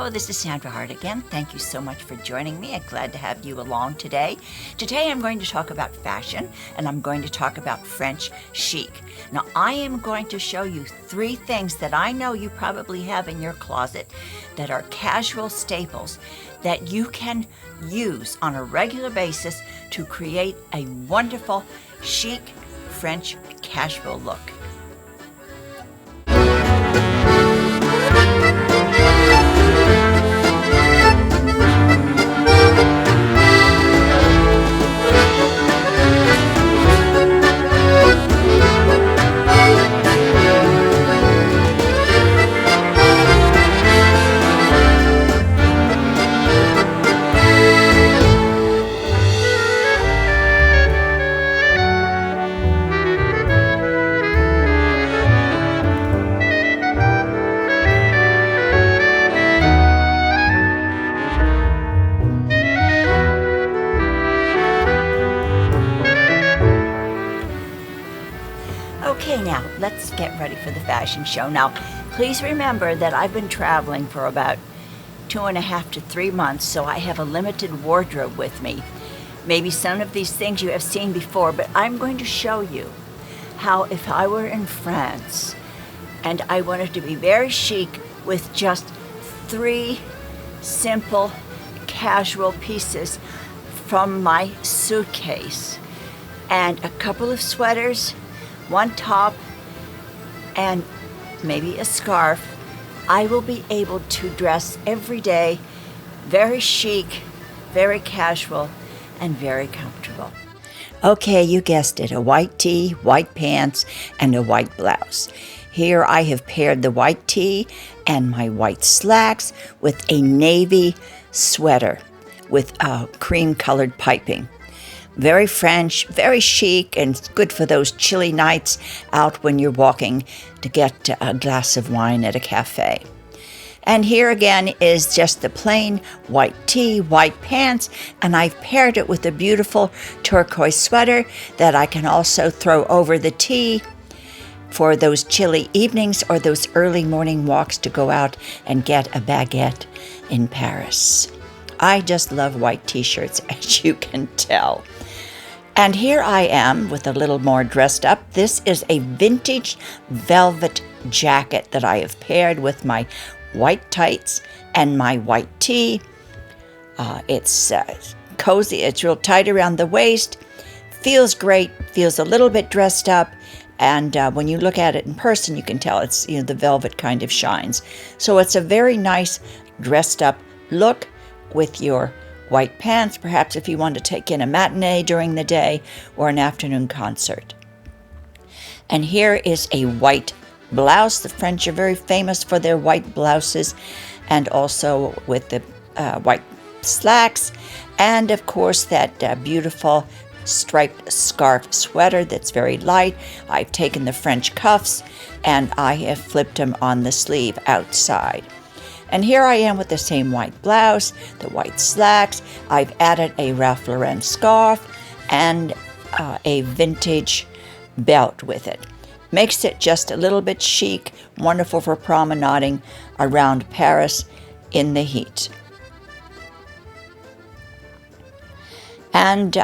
Hello, this is Sandra Hart again. Thank you so much for joining me. I'm glad to have you along today. Today I'm going to talk about fashion, and I'm going to talk about French chic. Now, I am going to show you 3 things that I know you probably have in your closet that are casual staples that you can use on a regular basis to create a wonderful, chic French casual look. Okay, now let's get ready for the fashion show. Now, please remember that I've been traveling for about 2.5 to 3 months, so I have a limited wardrobe with me. Maybe some of these things you have seen before, but I'm going to show you how if I were in France and I wanted to be very chic with just 3 simple casual pieces from my suitcase and a couple of sweaters, 1 top, and maybe a scarf, I will be able to dress every day very chic, very casual, and very comfortable. Okay, you guessed it, a white tee, white pants, and a white blouse. Here I have paired the white tee and my white slacks with a navy sweater with cream-colored piping. Very French, very chic, and good for those chilly nights out when you're walking to get a glass of wine at a cafe. And here again is just the plain white tee, white pants, and I've paired it with a beautiful turquoise sweater that I can also throw over the tee for those chilly evenings or those early morning walks to go out and get a baguette in Paris. I just love white t-shirts, as you can tell. And here I am with a little more dressed up. This is a vintage velvet jacket that I have paired with my white tights and my white tee. It's cozy, it's real tight around the waist, feels great, feels a little bit dressed up, and when you look at it in person, you can tell it's, the velvet kind of shines. So it's a very nice dressed up look with your white pants, perhaps if you want to take in a matinee during the day or an afternoon concert. And here is a white blouse. The French are very famous for their white blouses, and also with the white slacks, and of course that beautiful striped scarf sweater that's very light. I've taken the French cuffs and I have flipped them on the sleeve outside. And here I am with the same white blouse, the white slacks. I've added a Ralph Lauren scarf and a vintage belt with it. Makes it just a little bit chic, wonderful for promenading around Paris in the heat. And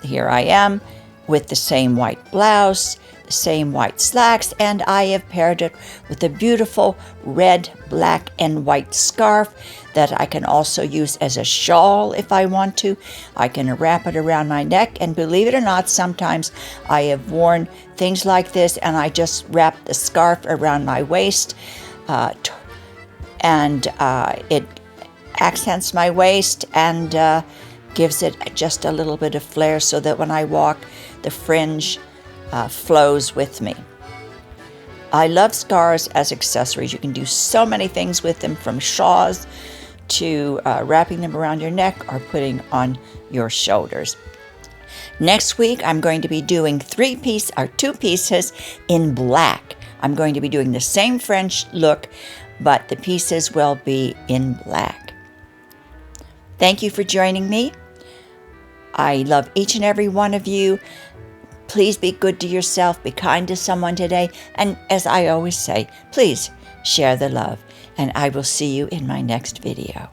here I am with the same white blouse, the same white slacks, and I have paired it with a beautiful red, black, and white scarf that I can also use as a shawl if I want to. I can wrap it around my neck, and believe it or not, sometimes I have worn things like this and I just wrap the scarf around my waist, and it accents my waist and gives it just a little bit of flair so that when I walk, the fringe flows with me. I love scarves as accessories. You can do so many things with them, from shawls to wrapping them around your neck or putting on your shoulders. Next week, I'm going to be doing 2 pieces in black. I'm going to be doing the same French look, but the pieces will be in black. Thank you for joining me. I love each and every one of you. Please be good to yourself, be kind to someone today, and as I always say, please share the love, and I will see you in my next video.